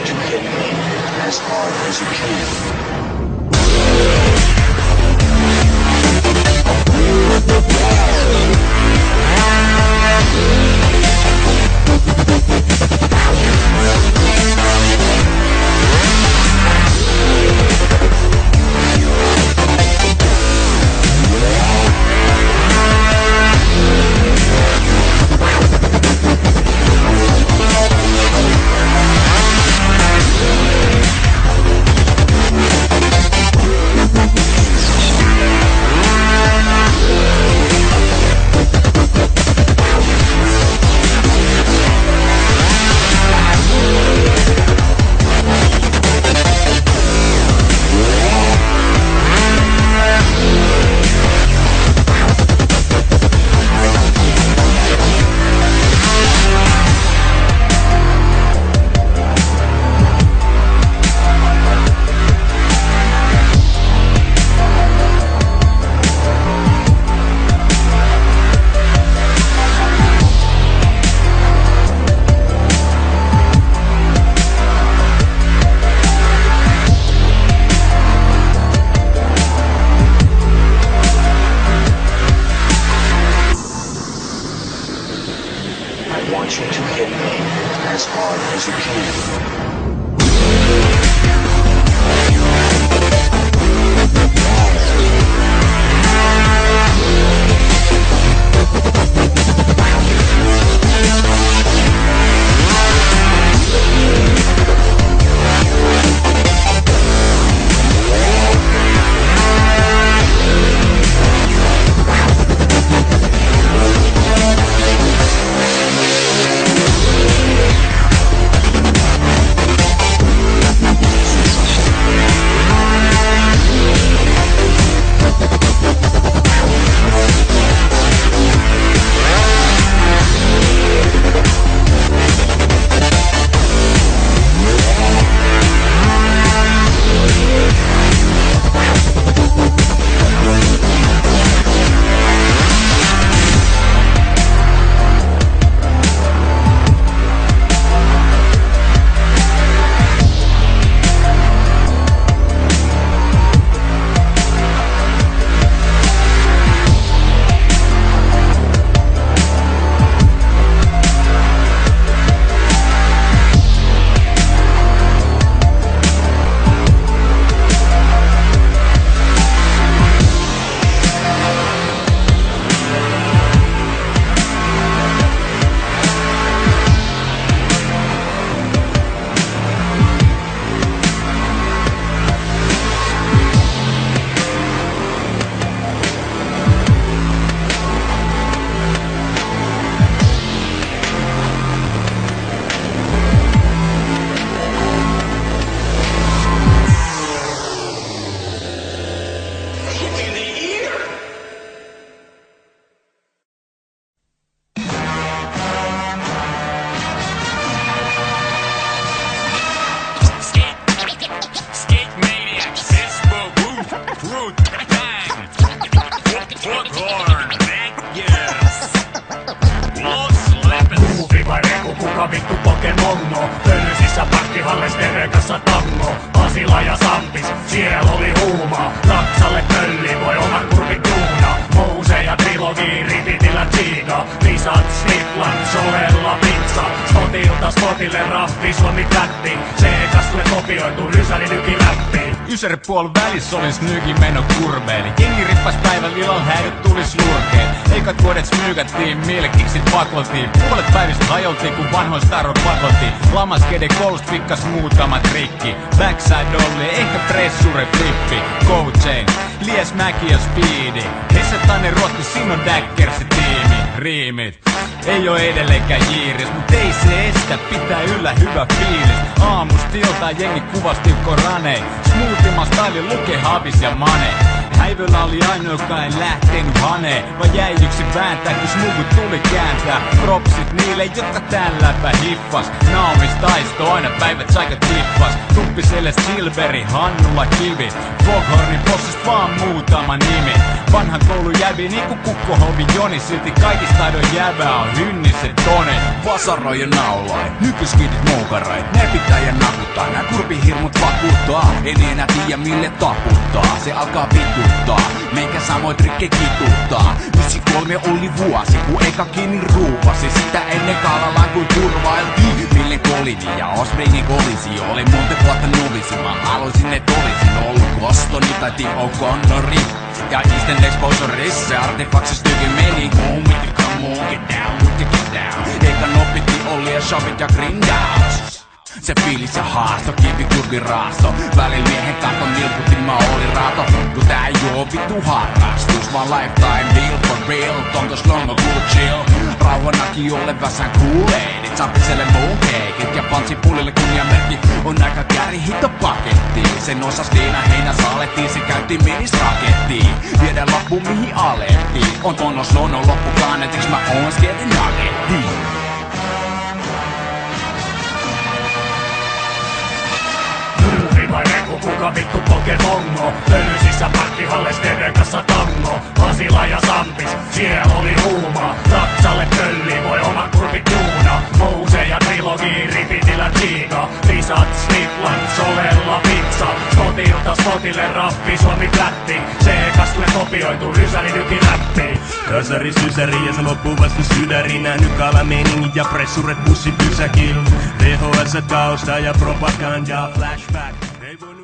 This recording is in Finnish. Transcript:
you to hit me as hard as you can. I want you to hit me as hard as you can. Vittu Pokemongo, pölysissä parkkihalles Terekassa tango. Pasila ja Sampis, siellä oli huumaa. Taksalle pölli voi oman kurvin tuuna. Mouse ja trilogi, ripitillä Chiga. Pisat, Sniplan, Soella pizza. Spotilta spotille raffi, Suomi tätti. Seekasle kopioitu rysäri nykiläppi. Yserpuol välis olin Snygi meno kurveeli. Jengi rippas päivän illalla, häiryt tulis lurkeen. Eikat vuodet smyykättiin, mielekiksit pakoltiin. Puolet päivistä hajoltiin, kun vanhoin starot pakoltiin. Lamas kede kolst pikkas muutama trikki. Backside dolly, ehkä pressure flippi. Go-chain, lies mäki ja speedi. Hessetainen ruotti, siinä on Daggersi tiimi. Riimit, ei oo edelleenkään jiiris, mut ei se estä, pitää yllä hyvä fiilis. Aamusta iltaan jengi kuvas tiukko ranei. Smoothie style luke Havis ja Mane. Häivyllä oli ainoa, joka en lähtenyt haneen. Vai jäi yksi vääntää, kun smugu tuli kääntää. Propsit niille, jotka tän läpä hiffas. Naumis taisto, aina päivät saika tiffas. Tuppiselle Silveri, Hannula Kivi. Foghornin bossista vaan muutama nimi. Vanhan koulun jävi niinku Kukkohovi Joni. Silti kaikista taidon jävää on hynniset Toni. Vasaroi ja naulai, nykyskidit moukarai. Ne pitää ja nakuttaa. paikkaa. Nää kurpihirmut vakuuttaa, en enää tiedä mille taputtaa. Se alkaa vituttaa, meikä samoin trikke kituttaa. 93 oli vuosi, kun eka kiinni ruupasi. Sitä ennen kalallaan kuin turvailtiin. Millen kolini ja Ospreini kolisi. Olen monta vuotta novisi, mä haluaisin et olisin ollut Kostoni tai Tim O'Connori. Ja Eastern Exposurissa se artefaksis tyki meni. Home with the come on, get down with the get down. Eikä nopitti oli ja shovit ja grindaus. Se fiilis ja haasto, kivikurvi raasto. Välillä miehen kanto nilputin, mä olin raato. Kun tää ei oo vittu harrastus, vaan lifetime deal for real. Tontos longo cool chill. Rauhanakin jolle väsän kuuleidit. Sampiselle moonkeikit ja panssipulille kunniamerkki. On aika kääri hitopaketti. Sen osas Tiina Heinäs alettiin, se käytti minisrakettiin. Viedään lappu mihin alettiin. On tonnos lono loppukaan, et mä oon skelti nuggettiin. Vai reku, kuka vittu Pokemongo? Pölysissä parkkihalles Terekassa tango. Pasila ja Sampis, siellä oli huuma. Ratsalle pölli, voi oma kurvi tuuna. Mouse ja trilogi, ripitillä chiga. Lisat, Slipland, solella pizza. Spotilta spotille rappi, Suomi plätti. C-kastulle kopioitu, Ysäri nyki räppi. Kasari sysäri ja se loppuu vasta sydäri. Nähnyt kalameiningit ja pressuret bussipysäkillä. VHS tausta ja propaganda flashback. Ei voinut